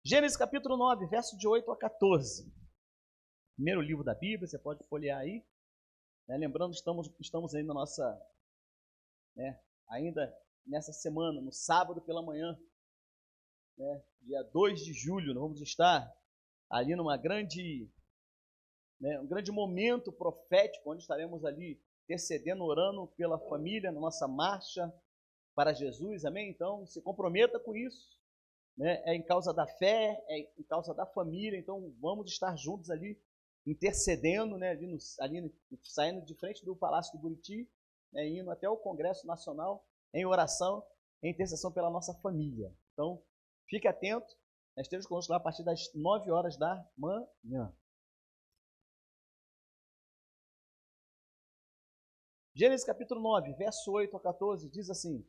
Gênesis capítulo 9, verso de 8 a 14. Primeiro livro da Bíblia, você pode folhear aí. Lembrando, estamos aí na nossa, ainda nessa semana, no sábado pela manhã, dia 2 de julho, nós vamos estar ali numa um grande momento profético, onde estaremos ali intercedendo, orando pela família, na nossa marcha para Jesus, amém? Então, se comprometa com isso. É em causa da fé, é em causa da família, então vamos estar juntos ali, intercedendo, saindo de frente do Palácio do Buriti, indo até o Congresso Nacional, em oração, em intercessão pela nossa família. Então, fique atento, estejamos conosco lá a partir das 9 horas da manhã. Gênesis capítulo 9, verso 8 a 14, diz assim: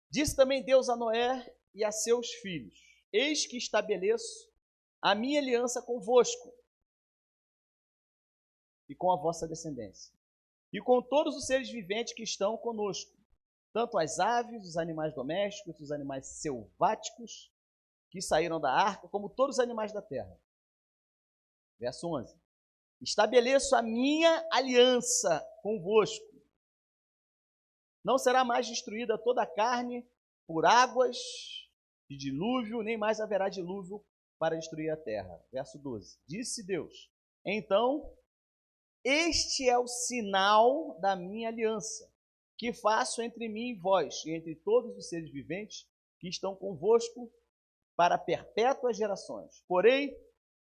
Disse também Deus a Noé e a seus filhos: Eis que estabeleço a minha aliança convosco e com a vossa descendência, e com todos os seres viventes que estão conosco, tanto as aves, os animais domésticos, os animais selváticos que saíram da arca, como todos os animais da terra. Verso 11. Estabeleço a minha aliança convosco. Não será mais destruída toda a carne por águas de dilúvio, nem mais haverá dilúvio para destruir a terra. Verso 12. Disse Deus: Então, este é o sinal da minha aliança, que faço entre mim e vós, e entre todos os seres viventes que estão convosco para perpétuas gerações. Porém,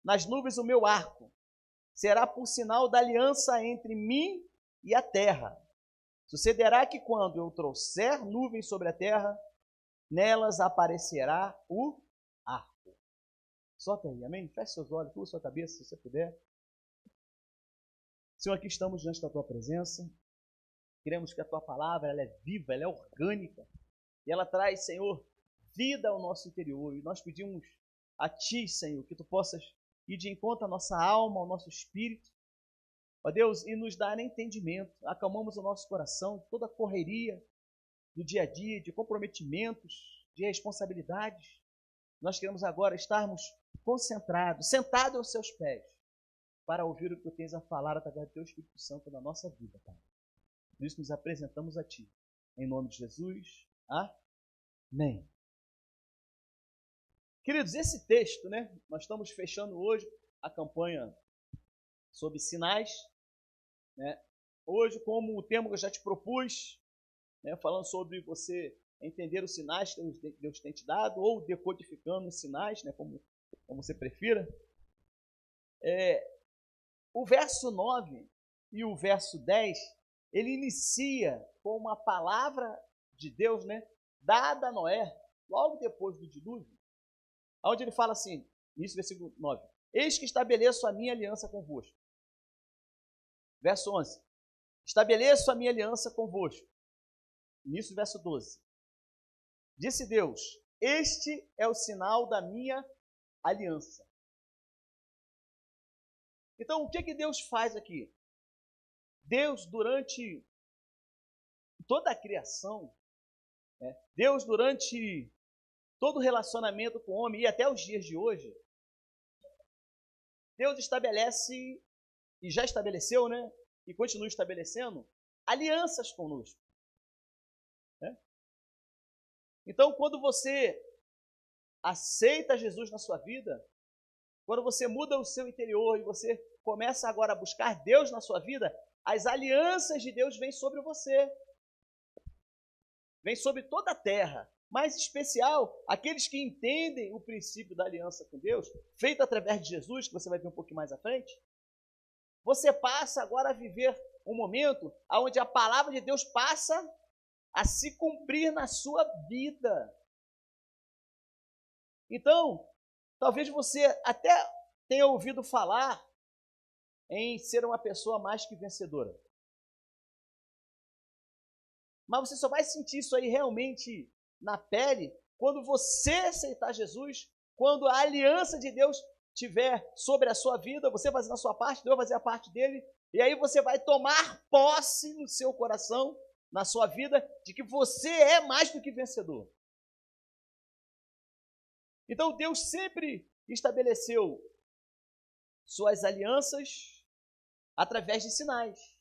nas nuvens o meu arco será por sinal da aliança entre mim e a terra. Sucederá que quando eu trouxer nuvens sobre a terra, nelas aparecerá o arco. Solta aí, amém? Feche seus olhos, curva sua cabeça, se você puder. Senhor, aqui estamos diante da Tua presença. Queremos que a Tua palavra ela é viva, ela é orgânica. E ela traz, Senhor, vida ao nosso interior. E nós pedimos a Ti, Senhor, que Tu possas ir de encontro à nossa alma, ao nosso espírito. Ó Deus, e nos dar entendimento. Acalmamos o nosso coração de toda a correria do dia a dia, de comprometimentos, de responsabilidades. Nós queremos agora estarmos concentrados, sentados aos seus pés, para ouvir o que tu tens a falar através do teu Espírito Santo na nossa vida, Pai. Por isso nos apresentamos a Ti. Em nome de Jesus. Amém. Queridos, esse texto, nós estamos fechando hoje a campanha sobre sinais. Hoje, como o tema que eu já te propus, falando sobre você entender os sinais que Deus tem te dado, ou decodificando os sinais, como você prefira. O verso 9 e o verso 10, ele inicia com uma palavra de Deus, dada a Noé, logo depois do dilúvio, onde ele fala assim, início do versículo 9, Eis que estabeleço a minha aliança convosco. Verso 11, estabeleço a minha aliança convosco. Início do verso 12. Disse Deus: Este é o sinal da minha aliança. Então, o que Deus faz aqui? Deus, durante toda a criação, Deus, durante todo o relacionamento com o homem, e até os dias de hoje, Deus estabelece, e já estabeleceu, e continua estabelecendo, alianças conosco. Então, quando você aceita Jesus na sua vida, quando você muda o seu interior e você começa agora a buscar Deus na sua vida, as alianças de Deus vêm sobre você. Vêm sobre toda a terra. Mais especial, aqueles que entendem o princípio da aliança com Deus, feito através de Jesus, que você vai ver um pouquinho mais à frente, você passa agora a viver um momento onde a palavra de Deus passa a se cumprir na sua vida. Então, talvez você até tenha ouvido falar em ser uma pessoa mais que vencedora. Mas você só vai sentir isso aí realmente na pele quando você aceitar Jesus, quando a aliança de Deus estiver sobre a sua vida, você fazendo a sua parte, Deus vai fazer a parte dele, e aí você vai tomar posse no seu coração, na sua vida, de que você é mais do que vencedor. Então Deus sempre estabeleceu suas alianças através de sinais.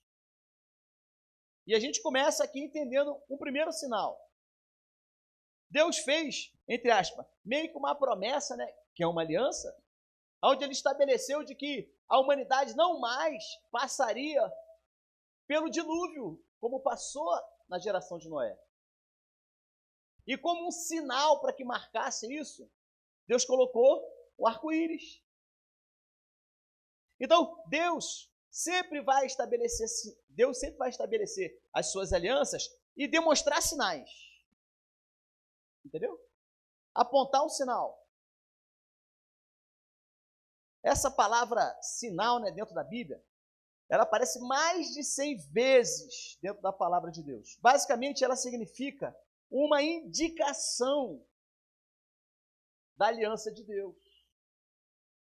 E a gente começa aqui entendendo um primeiro sinal. Deus fez, entre aspas, meio que uma promessa, né, que é uma aliança, onde ele estabeleceu de que a humanidade não mais passaria pelo dilúvio, como passou na geração de Noé. E como um sinal para que marcasse isso, Deus colocou o arco-íris. Então, Deus sempre vai estabelecer as suas alianças e demonstrar sinais. Entendeu? Apontar um sinal. Essa palavra sinal, né, dentro da Bíblia, ela aparece mais de 100 vezes dentro da palavra de Deus. Basicamente, ela significa uma indicação da aliança de Deus.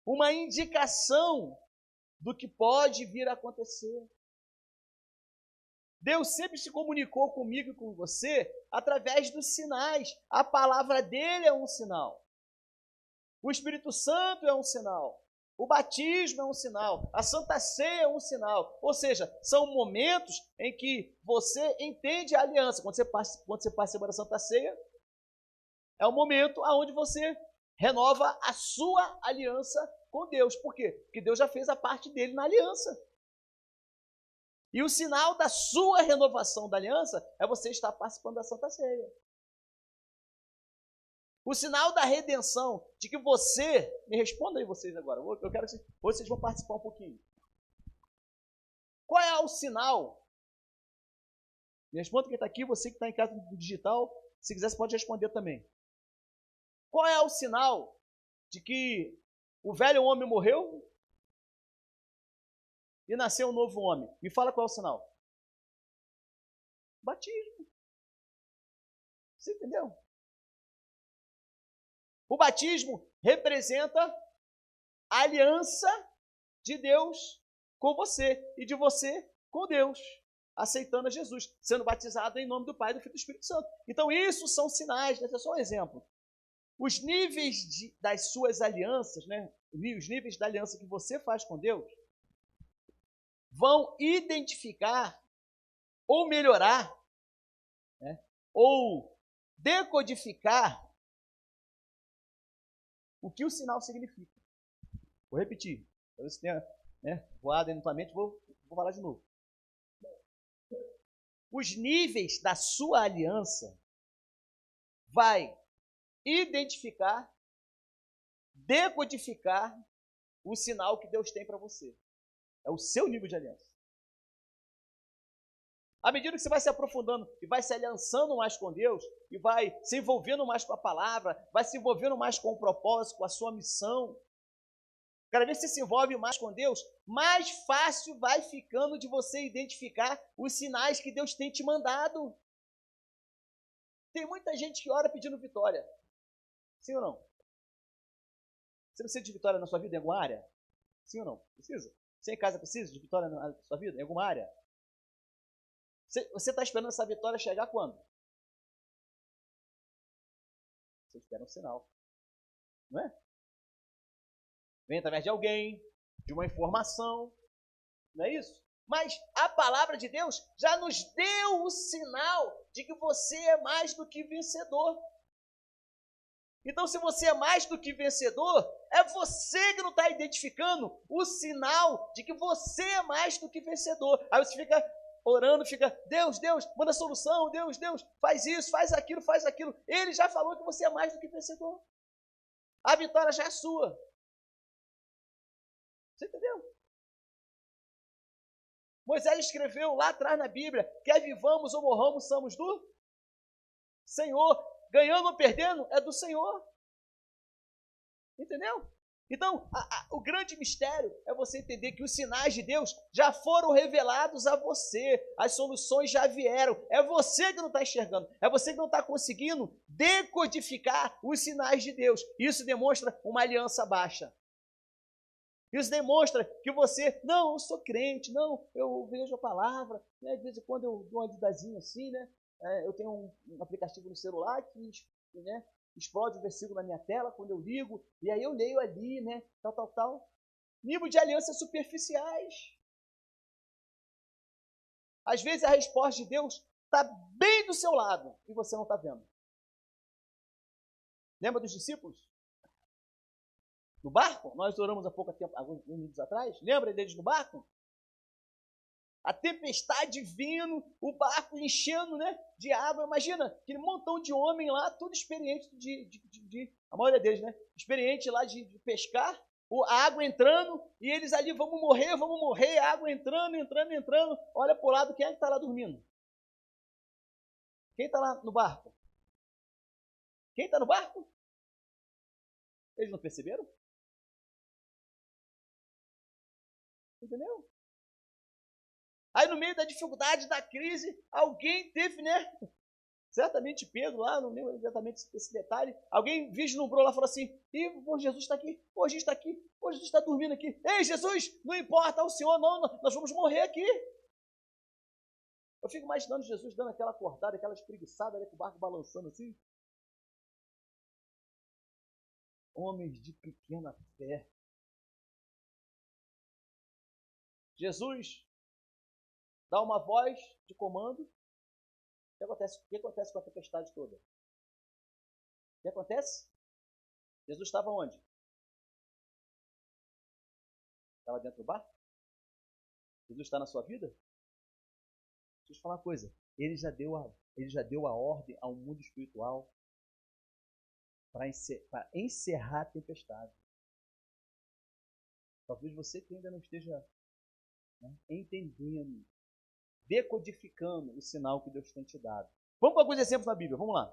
Uma indicação do que pode vir a acontecer. Deus sempre se comunicou comigo e com você através dos sinais. A palavra dele é um sinal. O Espírito Santo é um sinal. O batismo é um sinal. A Santa Ceia é um sinal. Ou seja, são momentos em que você entende a aliança. Quando você participa da Santa Ceia, é o momento onde você renova a sua aliança com Deus. Por quê? Porque Deus já fez a parte dele na aliança. E o sinal da sua renovação da aliança é você estar participando da Santa Ceia. O sinal da redenção, de que você... Me responda aí vocês agora. Eu quero que vocês vão participar um pouquinho. Qual é o sinal? Me responda quem está aqui, você que está em casa do digital. Se quiser, você pode responder também. Qual é o sinal de que o velho homem morreu e nasceu um novo homem? Me fala qual é o sinal. Batismo. Você entendeu? O batismo representa a aliança de Deus com você e de você com Deus, aceitando a Jesus, sendo batizado em nome do Pai, do Filho e do Espírito Santo. Então isso são sinais, né? Esse é só um exemplo. Os níveis das suas alianças, né? Os níveis da aliança que você faz com Deus, vão identificar ou melhorar, né? Ou decodificar o que o sinal significa. Vou repetir. Talvez você tenha, né, voado aí na tua mente, vou falar de novo. Os níveis da sua aliança vai identificar, decodificar o sinal que Deus tem para você. É o seu nível de aliança. À medida que você vai se aprofundando e vai se aliançando mais com Deus, e vai se envolvendo mais com a palavra, vai se envolvendo mais com o propósito, com a sua missão, cada vez que você se envolve mais com Deus, mais fácil vai ficando de você identificar os sinais que Deus tem te mandado. Tem muita gente que ora pedindo vitória. Sim ou não? Você precisa de vitória na sua vida em alguma área? Sim ou não? Precisa? Você em casa precisa de vitória na sua vida em alguma área? Você está esperando essa vitória chegar quando? Você espera um sinal. Não é? Vem através de alguém, de uma informação. Não é isso? Mas a palavra de Deus já nos deu o sinal de que você é mais do que vencedor. Então, se você é mais do que vencedor, é você que não está identificando o sinal de que você é mais do que vencedor. Aí você fica orando, fica, Deus, manda solução, Deus, faz isso, faz aquilo, faz aquilo. Ele já falou que você é mais do que vencedor. A vitória já é sua. Você entendeu? Moisés escreveu lá atrás na Bíblia, quer vivamos ou morramos, somos do Senhor. Ganhando ou perdendo, é do Senhor. Entendeu? Então, o grande mistério é você entender que os sinais de Deus já foram revelados a você, as soluções já vieram, é você que não está enxergando, é você que não está conseguindo decodificar os sinais de Deus. Isso demonstra uma aliança baixa. Isso demonstra que você, não, eu sou crente, não, eu vejo a palavra, né, de vez em quando eu dou uma didazinha assim, né, eu tenho um aplicativo no celular que, né, explode o versículo na minha tela quando eu ligo, e aí eu leio ali, né? Tal. Nível de alianças superficiais. Às vezes a resposta de Deus está bem do seu lado e você não está vendo. Lembra dos discípulos? No barco? Nós oramos há pouco tempo, alguns minutos atrás. Lembra deles no barco? A tempestade vindo, o barco enchendo, né, de água. Imagina aquele montão de homem lá, tudo experiente a maioria deles, né? Experiente lá de pescar, a água entrando, e eles ali, vamos morrer, a água entrando. Olha para o lado, quem é que está lá dormindo? Quem está lá no barco? Quem está no barco? Eles não perceberam? Entendeu? Aí no meio da dificuldade, da crise, alguém teve, né? Certamente Pedro lá, não lembro exatamente esse detalhe, alguém vislumbrou lá e falou assim, pô, Jesus está aqui, pô, Jesus está aqui, pô, Jesus está dormindo aqui. Ei, Jesus, não importa o Senhor, não, nós vamos morrer aqui. Eu fico imaginando Jesus dando aquela acordada, aquela espreguiçada, né, com o barco balançando assim. Homens de pequena fé. Jesus dá uma voz de comando. O que acontece com a tempestade toda? O que acontece? Jesus estava onde? Estava dentro do barco? Jesus está na sua vida? Deixa eu te falar uma coisa. Ele já deu a ordem ao mundo espiritual para encerrar a tempestade. Talvez você que ainda não esteja, né, entendendo, decodificando o sinal que Deus tem te dado. Vamos para alguns exemplos na Bíblia, vamos lá.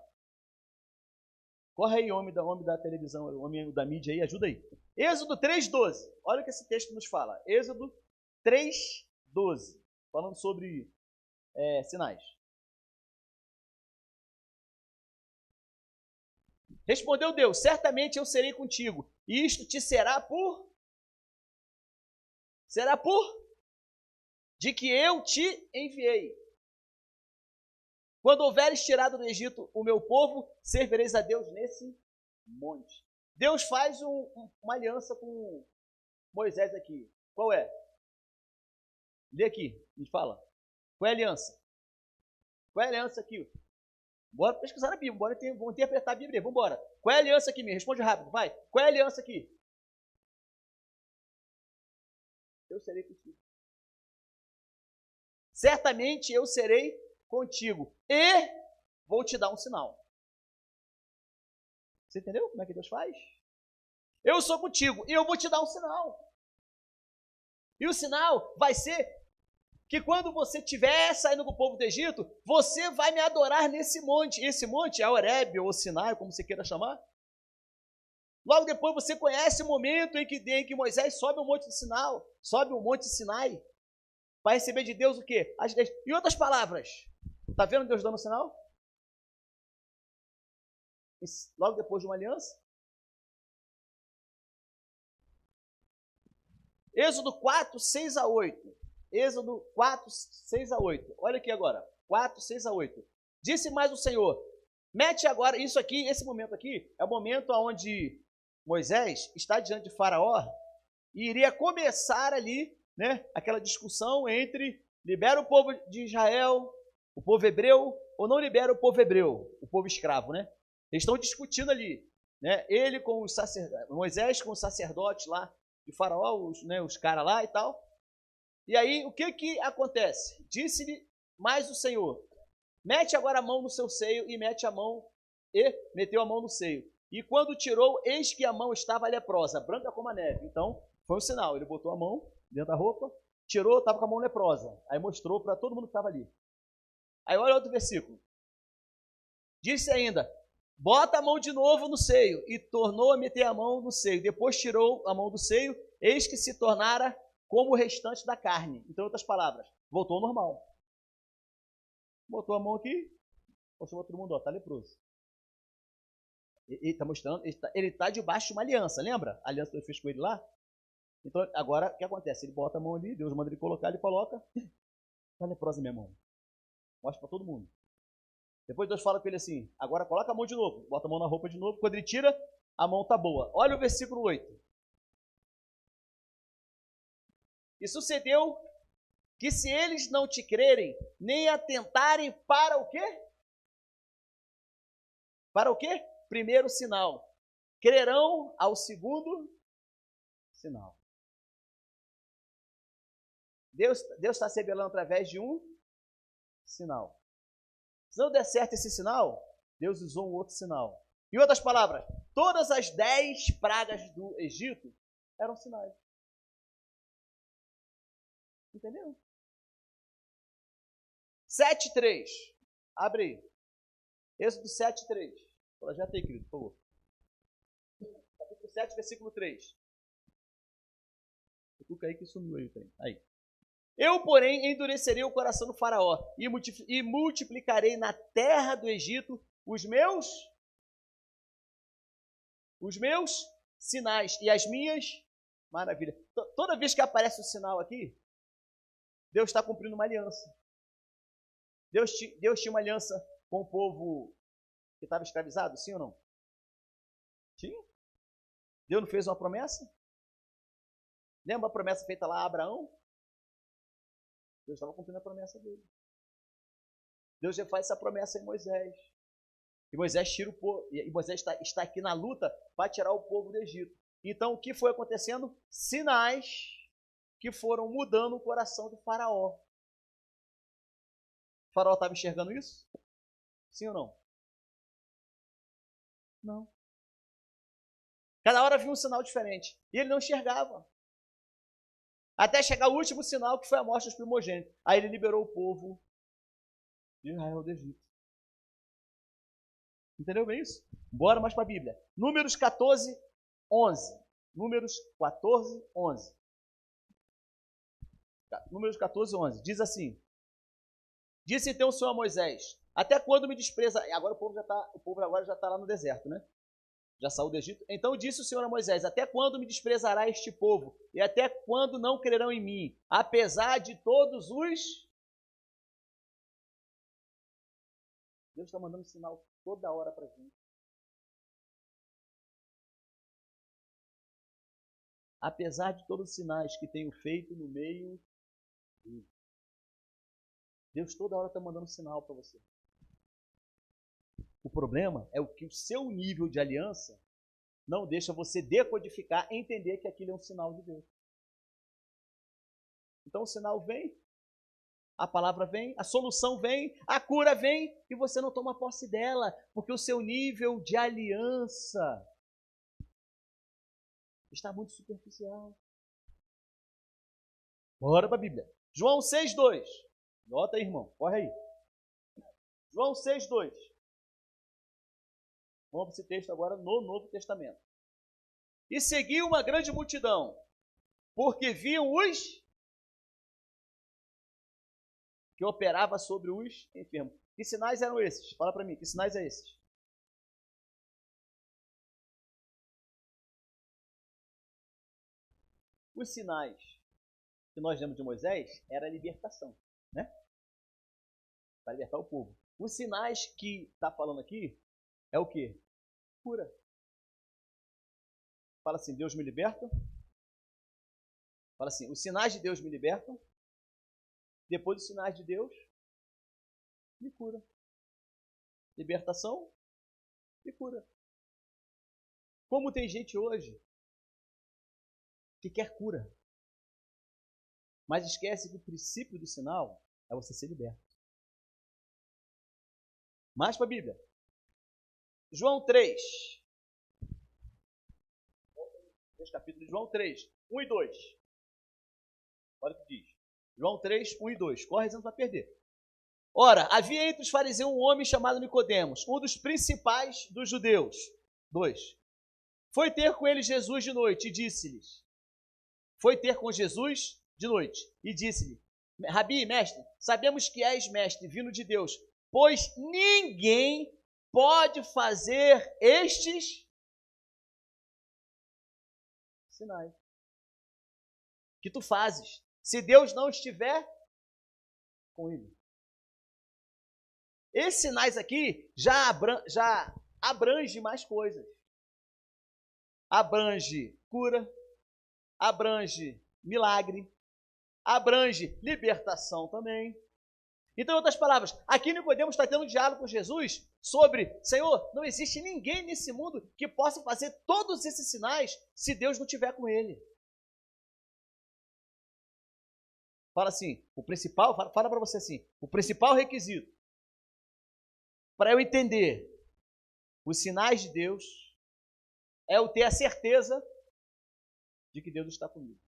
Corre aí, homem da televisão, homem da mídia aí, ajuda aí. Êxodo 3:12. Olha o que esse texto nos fala. Êxodo 3:12. Falando sobre sinais. Respondeu Deus, certamente eu serei contigo, e isto te será por de que eu te enviei. Quando houveres tirado do Egito o meu povo, servireis a Deus nesse monte. Deus faz uma aliança com Moisés aqui. Qual é? Lê aqui, me fala. Qual é a aliança? Qual é a aliança aqui? Bora pesquisar na Bíblia, vamos interpretar a Bíblia. Vamos embora. Qual é a aliança aqui? Me responde rápido, vai. Qual é a aliança aqui? Eu serei contigo. Certamente eu serei contigo e vou te dar um sinal. Você entendeu como é que Deus faz? Eu sou contigo e eu vou te dar um sinal. E o sinal vai ser que quando você estiver saindo com o povo do Egito, você vai me adorar nesse monte. Esse monte é Horebe ou Sinai, como você queira chamar. Logo depois você conhece o momento em que Moisés sobe o monte de Sinai, para receber de Deus o quê? As leis. Em outras palavras, está vendo Deus dando um sinal? Logo depois de uma aliança. Êxodo 4:6-8. Êxodo 4:6-8. Olha aqui agora. 4:6-8. Disse mais o Senhor, mete agora, isso aqui, esse momento aqui, é o momento onde Moisés está diante de Faraó e iria começar ali, né, aquela discussão entre libera o povo de Israel, o povo hebreu, ou não libera o povo hebreu, o povo escravo, né? Eles estão discutindo ali, né? Ele com os Moisés com os sacerdotes lá de Faraó, os caras lá e tal. E aí, o que acontece? Disse-lhe mais o Senhor, mete agora a mão no seu seio, e meteu a mão no seio. E quando tirou, eis que a mão estava leprosa, branca como a neve. Então, foi um sinal. Ele botou a mão dentro da roupa, tirou, estava com a mão leprosa. Aí mostrou para todo mundo que estava ali. Aí olha outro versículo. Disse ainda, bota a mão de novo no seio. E tornou a meter a mão no seio. Depois tirou a mão do seio, eis que se tornara como o restante da carne. Então, em outras palavras, voltou ao normal. Botou a mão aqui, mostrou para todo mundo, ó, está leproso. Ele está mostrando, ele está debaixo de uma aliança, lembra? A aliança que ele fez com ele lá? Então, agora, o que acontece? Ele bota a mão ali, Deus manda ele colocar, ele coloca, está leprosa minha mão. Mostra para todo mundo. Depois Deus fala com ele assim, agora coloca a mão de novo, bota a mão na roupa de novo, quando ele tira, a mão está boa. Olha o versículo 8. E sucedeu que se eles não te crerem, nem atentarem para o quê? Para o quê? Primeiro sinal. Crerão ao segundo sinal. Deus está se revelando através de um sinal. Se não der certo esse sinal, Deus usou um outro sinal. Em outras palavras, todas as 10 pragas do Egito eram sinais. Entendeu? 7:3. Abre aí. Êxodo 7:3. Projeta aí, querido, por favor. Capítulo 7, versículo 3. Cutuca aí que sumiu aí. Aí. Eu, porém, endurecerei o coração do faraó e multiplicarei na terra do Egito os meus sinais e as minhas maravilhas. Toda vez que aparece o sinal aqui, Deus está cumprindo uma aliança. Deus tinha uma aliança com o povo que estava escravizado, sim ou não? Tinha. Deus não fez uma promessa? Lembra a promessa feita lá a Abraão? Deus estava cumprindo a promessa dele. Deus já faz essa promessa em Moisés. E Moisés tira o povo, e Moisés está aqui na luta para tirar o povo do Egito. Então, o que foi acontecendo? Sinais que foram mudando o coração do faraó. O faraó estava enxergando isso? Sim ou não? Não. Cada hora vinha um sinal diferente. E ele não enxergava. Até chegar o último sinal, que foi a morte dos primogênitos. Aí ele liberou o povo de Israel do Egito. Entendeu bem isso? Bora mais para a Bíblia. Números 14, 11. Números 14, 11. Números 14, 11. Diz assim. Disse então o Senhor a Moisés, até quando me despreza... Agora o povo agora já está lá no deserto, né? Já saiu do Egito. Então disse o Senhor a Moisés, até quando me desprezará este povo? E até quando não crerão em mim? Apesar de todos os... Deus está mandando sinal toda hora para a gente. Apesar de todos os sinais que tenho feito no meio... Deus toda hora está mandando sinal para você. O problema é que o seu nível de aliança não deixa você decodificar, entender que aquilo é um sinal de Deus. Então o sinal vem, a palavra vem, a solução vem, a cura vem e você não toma posse dela, porque o seu nível de aliança está muito superficial. Bora para a Bíblia. João 6:2. Nota aí, irmão. Corre aí. João 6:2. Vamos para esse texto agora no Novo Testamento. E seguiu uma grande multidão, porque viam os que operava sobre os enfermos. Que sinais eram esses? Fala para mim, que sinais é esses? Os sinais que nós lemos de Moisés era a libertação, né? Para libertar o povo. Os sinais que está falando aqui é o quê? Cura. Fala assim, Deus me liberta. Fala assim, os sinais de Deus me libertam. Depois dos sinais de Deus, me cura. Libertação e cura. Como tem gente hoje que quer cura, mas esquece que o princípio do sinal é você ser liberto. Mais para a Bíblia. João 3. Capítulo de João 3, 1 e 2. Olha o que diz. João 3, 1 e 2. Corre, não vai perder. Ora, havia entre os fariseus um homem chamado Nicodemos, um dos principais dos judeus. 2. Foi ter com ele Jesus de noite e disse-lhes. Foi ter com Jesus de noite e disse-lhe, Rabi, mestre, sabemos que és mestre, vindo de Deus, pois ninguém pode fazer estes sinais que tu fazes, se Deus não estiver com ele. Esses sinais aqui já abrange mais coisas. Abrange cura, abrange milagre, abrange libertação também. Então, em outras palavras, aqui Nicodemos está tendo um diálogo com Jesus sobre, Senhor, não existe ninguém nesse mundo que possa fazer todos esses sinais se Deus não estiver com ele. Fala assim, fala para você assim, o principal requisito para eu entender os sinais de Deus é eu ter a certeza de que Deus está comigo.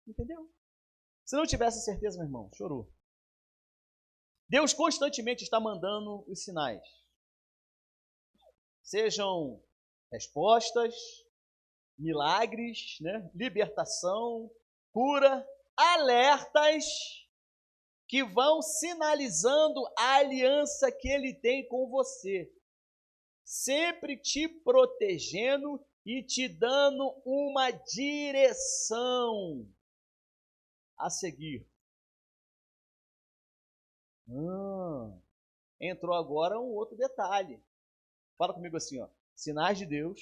Entendeu? Se não tivesse certeza, meu irmão, chorou. Deus constantemente está mandando os sinais. Sejam respostas, milagres, né? Libertação, cura, alertas que vão sinalizando a aliança que Ele tem com você. Sempre te protegendo e te dando uma direção a seguir. Entrou agora um outro detalhe. Fala comigo assim, ó. Sinais de Deus.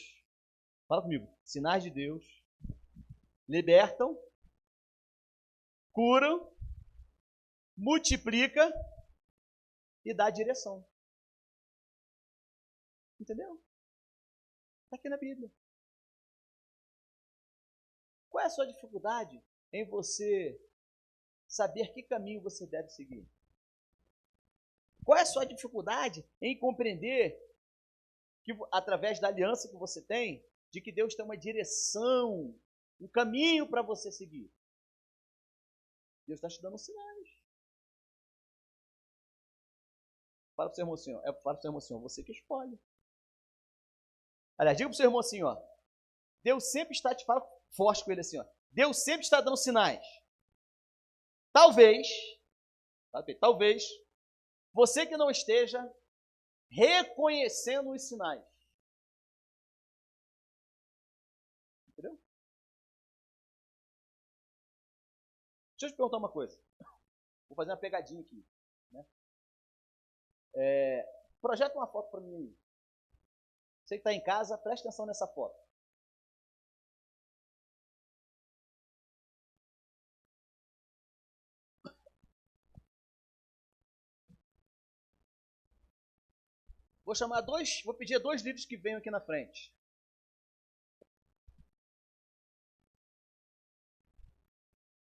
Fala comigo. Sinais de Deus libertam, curam, multiplica e dá direção. Entendeu? Está aqui na Bíblia. Qual é a sua dificuldade em você saber que caminho você deve seguir? Qual é a sua dificuldade em compreender que, através da aliança que você tem, de que Deus tem uma direção, um caminho para você seguir? Deus está te dando sinais. Fala para o seu irmão assim, ó. Fala para o seu irmão assim, ó, você que escolhe. Aliás, diga para o seu irmão assim, ó. Deus sempre está te falando forte com ele assim, ó. Deus sempre está dando sinais. Talvez, você que não esteja reconhecendo os sinais. Entendeu? Deixa eu te perguntar uma coisa. Vou fazer uma pegadinha aqui. Né? Projeta uma foto para mim aí. Você que está em casa, preste atenção nessa foto. Vou pedir 2 líderes que venham aqui na frente.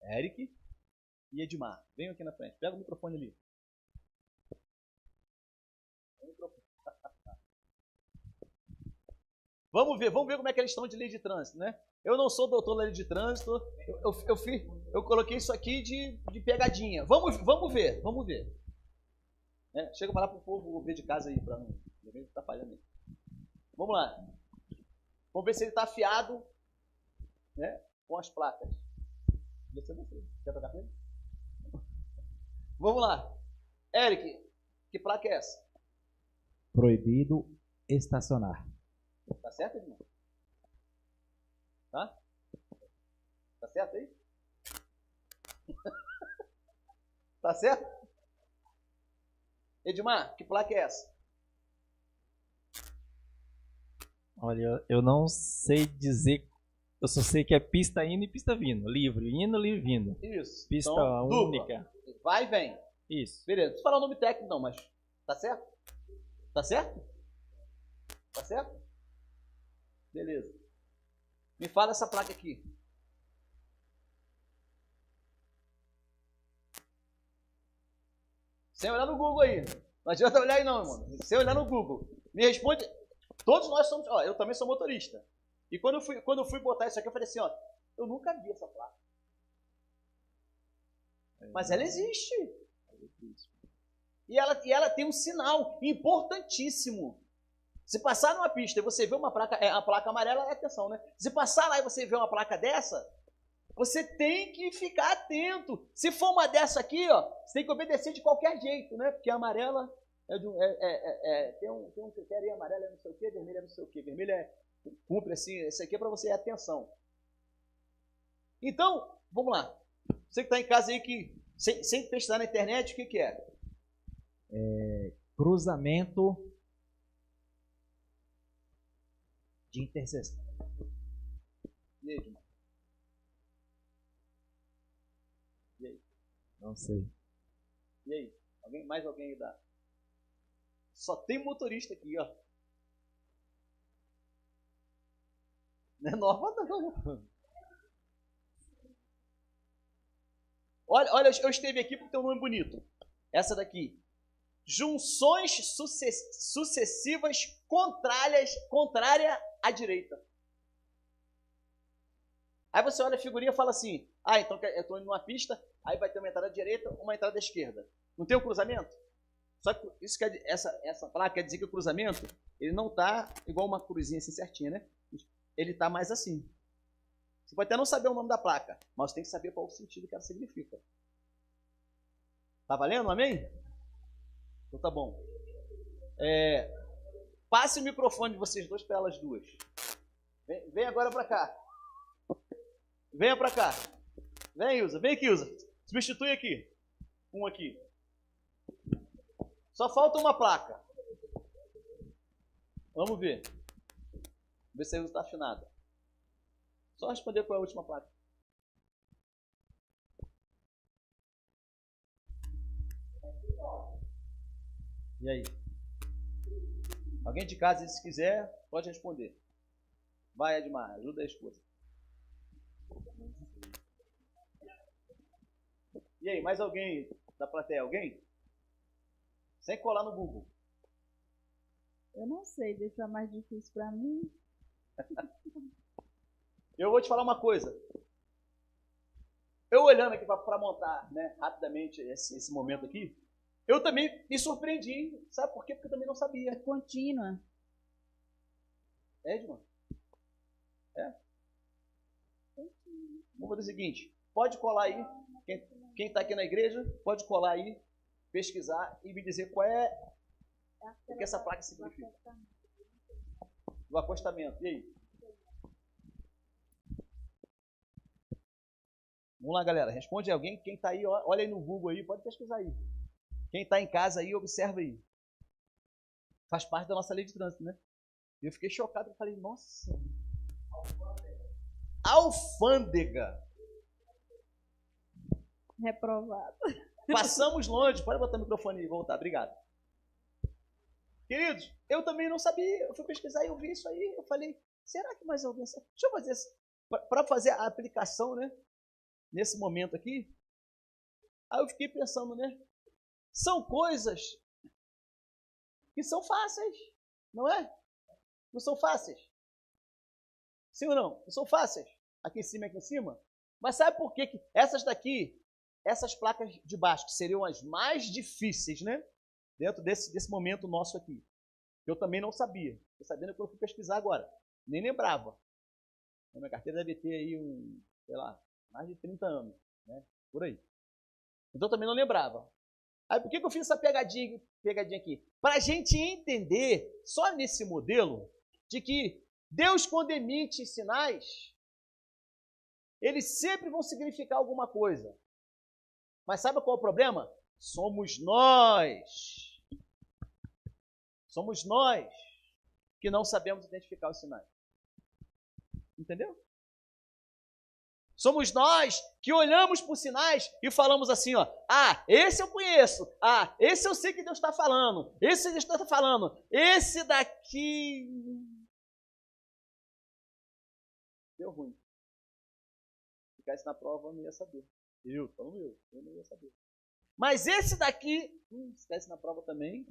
Eric e Edmar, venham aqui na frente. Pega o microfone ali. Vamos ver como é que eles estão de lei de trânsito, né? Eu não sou doutor na lei de trânsito, eu coloquei isso aqui de pegadinha. Vamos ver. Chega para lá para o povo ver de casa aí, para não estar falhando aí. Vamos lá. Vamos ver se ele está afiado, né, com as placas. Quer tocar com ele? Vamos lá. Eric, que placa é essa? Proibido estacionar. Tá certo, irmão? Tá? Tá certo aí? Tá certo? Edmar, que placa é essa? Olha, eu não sei dizer, eu só sei que é pista indo e pista vindo. Livre, indo, livre, vindo. Isso. Pista então, única. Dupla. Vai e vem. Isso. Beleza. Não precisa falar o nome técnico não, mas tá certo? Tá certo? Tá certo? Beleza. Me fala essa placa aqui. Sem olhar no Google aí. Não adianta olhar aí não, irmão. Sem olhar no Google. Me responde. Todos nós somos... Ó, eu também sou motorista. E quando eu fui botar isso aqui, eu falei assim, ó. Eu nunca vi essa placa. Mas ela existe. E ela tem um sinal importantíssimo. Se passar numa pista e você vê uma placa, a placa amarela, atenção, né? Se passar lá e você vê uma placa dessa, você tem que ficar atento. Se for uma dessa aqui, ó, você tem que obedecer de qualquer jeito, né? Porque a amarela tem um critério aí, amarela é não sei o quê, vermelha é não sei o quê. Vermelha cumpre assim, esse aqui é para você, atenção. Então, vamos lá. Você que está em casa aí, que sem pesquisar na internet, o que é? cruzamento de interseção. E aí, irmão? E aí? Não sei. E aí? Mais alguém aí dá? Só tem motorista aqui, ó. Não é nova, não. Olha, eu escrevi aqui porque tem um nome bonito. Essa daqui. Junções sucessivas contrária à direita. Aí você olha a figurinha e fala assim, então eu estou indo numa pista, aí vai ter uma entrada à direita, uma entrada à esquerda. Não tem um cruzamento? Só que isso essa placa quer dizer que o cruzamento, ele não está igual uma cruzinha assim certinha, né? Ele está mais assim. Você pode até não saber o nome da placa, mas você tem que saber qual o sentido que ela significa. Tá valendo? Amém? Então tá bom. Passe o microfone de vocês dois para elas duas. Vem agora para cá. Venha para cá. Vem, Ilza. Vem aqui, Ilza. Substitui aqui. Um aqui. Só falta uma placa. Vamos ver. Ver se a Ilza está afinada. Só responder qual é a última placa. E aí? Alguém de casa, se quiser, pode responder. Vai, Edmar, ajuda a esposa. E aí, mais alguém da plateia? Alguém? Sem colar no Google. Eu não sei, deixa mais difícil para mim. Eu vou te falar uma coisa. Eu olhando aqui para montar, né, rapidamente esse momento aqui, eu também me surpreendi. Sabe por quê? Porque eu também não sabia. É contínua. Edmar? Vamos fazer o seguinte. Pode colar aí. Quem está aqui na igreja, pode colar aí, pesquisar e me dizer qual é o que essa placa significa. Do acostamento. E aí? Vamos lá, galera. Responde alguém. Quem está aí, olha aí no Google aí, pode pesquisar aí. Quem está em casa aí, observa aí. Faz parte da nossa lei de trânsito, né? E eu fiquei chocado. Eu falei, nossa. Alfândega. Reprovado. Passamos longe. Pode botar o microfone e voltar. Obrigado. Queridos, eu também não sabia. Eu fui pesquisar e eu vi isso aí. Eu falei, será que mais alguém sabe? Deixa eu fazer isso. Para fazer a aplicação, né? Nesse momento aqui. Aí eu fiquei pensando, né? São coisas que são fáceis, não é? Não são fáceis? Sim ou não? Não são fáceis. Aqui em cima, aqui em cima. Mas sabe por que essas daqui, essas placas de baixo, que seriam as mais difíceis, né? Dentro desse momento nosso aqui. Eu também não sabia. Estou sabendo que eu fui pesquisar agora. Nem lembrava. A minha carteira deve ter aí sei lá, mais de 30 anos, né? Por aí. Então eu também não lembrava. Aí por que eu fiz essa pegadinha aqui? Para a gente entender, só nesse modelo, de que Deus, quando emite sinais, eles sempre vão significar alguma coisa. Mas sabe qual é o problema? Somos nós. Somos nós que não sabemos identificar os sinais. Entendeu? Somos nós que olhamos para os sinais e falamos assim, ó, esse eu conheço, esse eu sei que Deus está falando, esse Deus está falando, esse daqui deu ruim. Se ficasse na prova, eu não ia saber. Eu não ia saber. Mas esse daqui, se ficasse na prova também,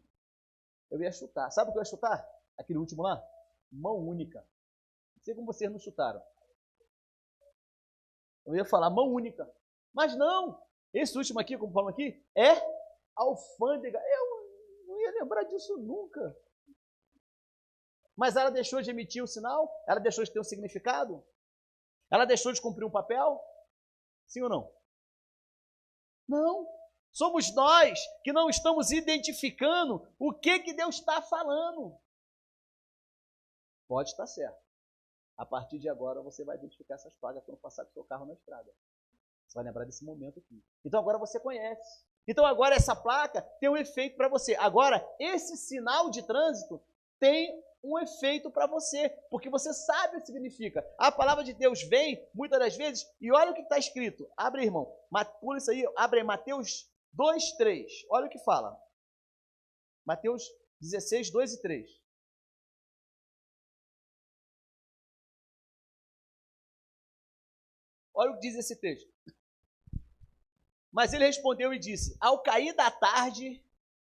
eu ia chutar. Sabe o que eu ia chutar? Aquele último lá? Mão única. Não sei como vocês não chutaram. Eu ia falar mão única. Mas não. Esse último aqui, como falam aqui, é alfândega. Eu não ia lembrar disso nunca. Mas ela deixou de emitir o sinal? Ela deixou de ter um significado? Ela deixou de cumprir um papel? Sim ou não? Não. Somos nós que não estamos identificando o que Deus está falando. Pode estar certo. A partir de agora você vai identificar essas placas quando passar com o seu carro na estrada. Você vai lembrar desse momento aqui. Então agora você conhece. Então agora essa placa tem um efeito para você. Agora, esse sinal de trânsito tem um efeito para você, porque você sabe o que significa. A palavra de Deus vem, muitas das vezes, e olha o que está escrito. Abre, irmão. Pula isso aí, abre aí, Mateus 2, 3. Olha o que fala. Mateus 16, 2 e 3. Olha o que diz esse texto. Mas ele respondeu e disse: ao cair da tarde,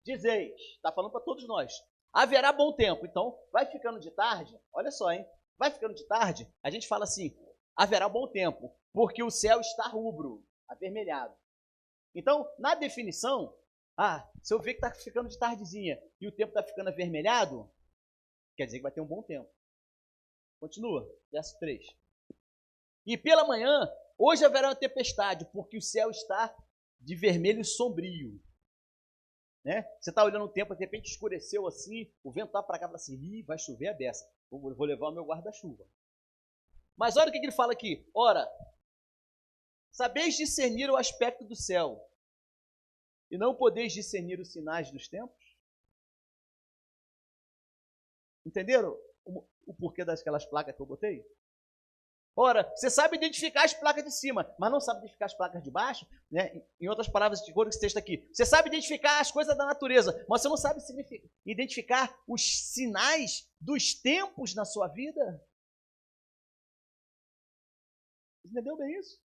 dizeis, está falando para todos nós, haverá bom tempo. Então, vai ficando de tarde, olha só, hein? Vai ficando de tarde, a gente fala assim, haverá bom tempo, porque o céu está rubro, avermelhado. Então, na definição, se eu ver que está ficando de tardezinha e o tempo está ficando avermelhado, quer dizer que vai ter um bom tempo. Continua, verso 3. E pela manhã, hoje haverá uma tempestade, porque o céu está de vermelho sombrio. Né? Você está olhando o tempo, de repente escureceu assim, o vento está para cá, fala assim, vai chover a beça, vou levar o meu guarda-chuva. Mas olha o que ele fala aqui, ora, sabeis discernir o aspecto do céu, e não podeis discernir os sinais dos tempos? Entenderam o porquê daquelas placas que eu botei? Ora, você sabe identificar as placas de cima, mas não sabe identificar as placas de baixo, né? Em outras palavras, de acordo com esse texto aqui, você sabe identificar as coisas da natureza, mas você não sabe identificar os sinais dos tempos na sua vida? Entendeu bem isso?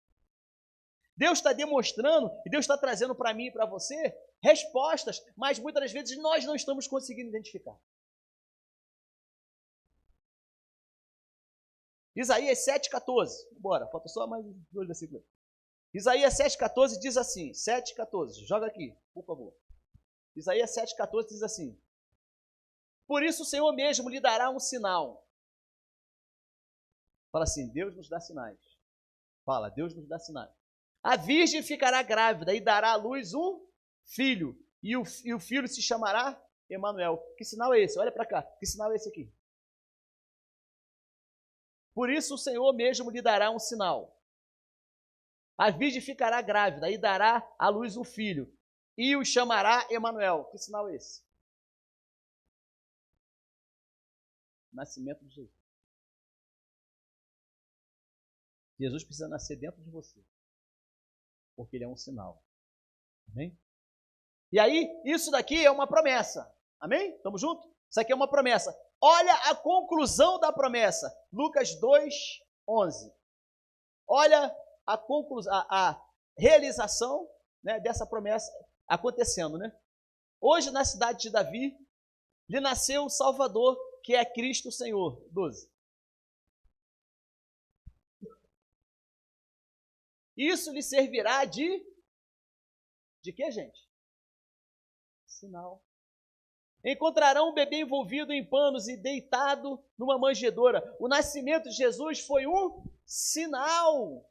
Deus está demonstrando e Deus está trazendo para mim e para você respostas, mas muitas das vezes nós não estamos conseguindo identificar. Isaías 7,14. Bora, falta só mais 2 versículos. Isaías 7,14 diz assim, 7,14, joga aqui, por favor. Isaías 7,14 diz assim, por isso o Senhor mesmo lhe dará um sinal. Fala assim, Deus nos dá sinais. Fala, Deus nos dá sinais. A virgem ficará grávida e dará à luz um filho, e o filho se chamará Emanuel. Que sinal é esse? Olha para cá, que sinal é esse aqui? Por isso o Senhor mesmo lhe dará um sinal. A virgem ficará grávida e dará à luz um filho, e o chamará Emanuel. Que sinal é esse? Nascimento de Jesus. Jesus precisa nascer dentro de você, porque ele é um sinal. Amém? E aí, isso daqui é uma promessa. Amém? Estamos juntos? Isso aqui é uma promessa. Olha a conclusão da promessa. Lucas 2, 11. Olha a conclusão, a realização, né, dessa promessa acontecendo, né? Hoje, na cidade de Davi, lhe nasceu o Salvador, que é Cristo Senhor. 12. Isso lhe servirá de quê, gente? Sinal. Encontrarão um bebê envolvido em panos e deitado numa manjedoura. O nascimento de Jesus foi um sinal.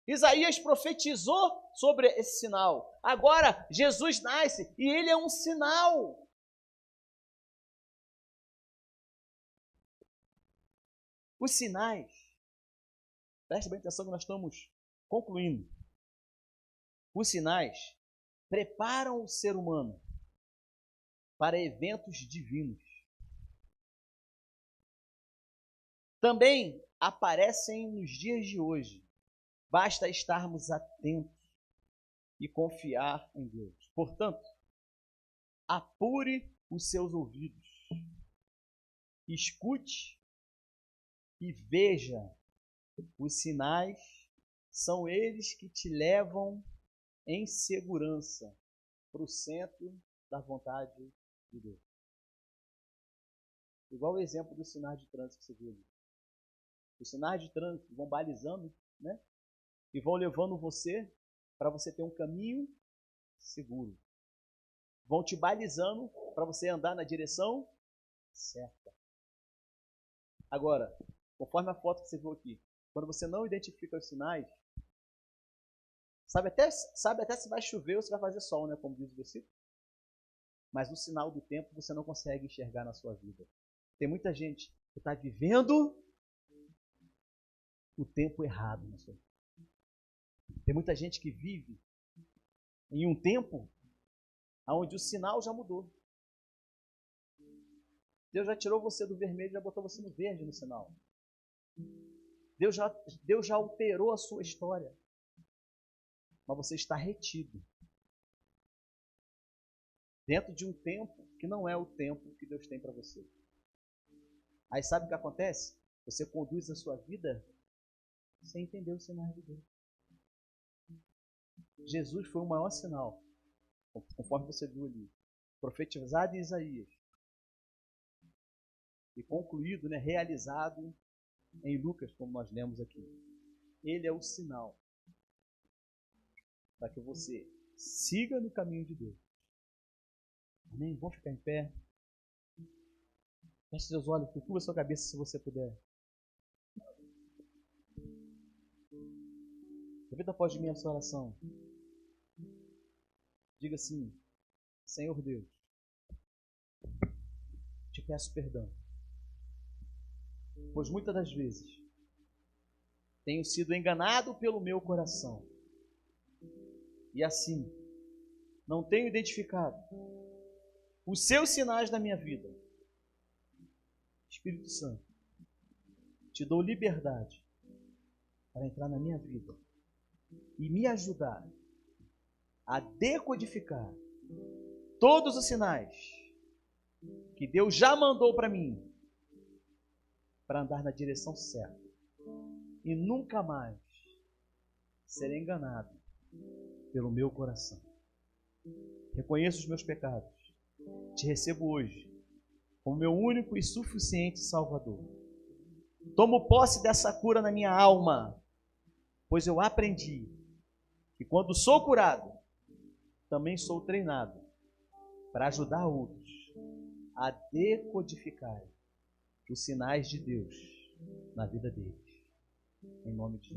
Isaías profetizou sobre esse sinal. Agora, Jesus nasce e ele é um sinal. Os sinais, preste bem atenção que nós estamos concluindo. Os sinais preparam o ser humano para eventos divinos. Também aparecem nos dias de hoje. Basta estarmos atentos e confiar em Deus. Portanto, apure os seus ouvidos, escute e veja os sinais. São eles que te levam em segurança para o centro da vontade de Deus. Igual o exemplo dos sinais de trânsito que você viu ali. Os sinais de trânsito vão balizando, né? E vão levando você para você ter um caminho seguro. Vão te balizando para você andar na direção certa. Agora, conforme a foto que você viu aqui, quando você não identifica os sinais, sabe até se vai chover ou se vai fazer sol, né? Como diz o versículo. Mas o sinal do tempo você não consegue enxergar na sua vida. Tem muita gente que está vivendo o tempo errado na sua vida. Tem muita gente que vive em um tempo Onde o sinal já mudou. Deus já tirou você do vermelho e já botou você no verde no sinal. Deus já alterou a sua história. Mas você está retido dentro de um tempo que não é o tempo que Deus tem para você. Aí sabe o que acontece? Você conduz a sua vida sem entender os sinais de Deus. Jesus foi o maior sinal, conforme você viu ali, profetizado em Isaías e concluído, realizado em Lucas, como nós lemos aqui. Ele é o sinal para que você siga no caminho de Deus. Amém? Vamos ficar em pé. Feche seus olhos, curva sua cabeça se você puder. Repita após mim essa oração. Diga assim: Senhor Deus, te peço perdão, pois muitas das vezes tenho sido enganado pelo meu coração e assim não tenho identificado os seus sinais na minha vida. Espírito Santo, te dou liberdade para entrar na minha vida e me ajudar a decodificar todos os sinais que Deus já mandou para mim, para andar na direção certa e nunca mais ser enganado pelo meu coração. Reconheço os meus pecados, te recebo hoje como meu único e suficiente Salvador. Tomo posse dessa cura na minha alma, pois eu aprendi que quando sou curado, também sou treinado para ajudar outros a decodificar os sinais de Deus na vida deles. Em nome de Jesus.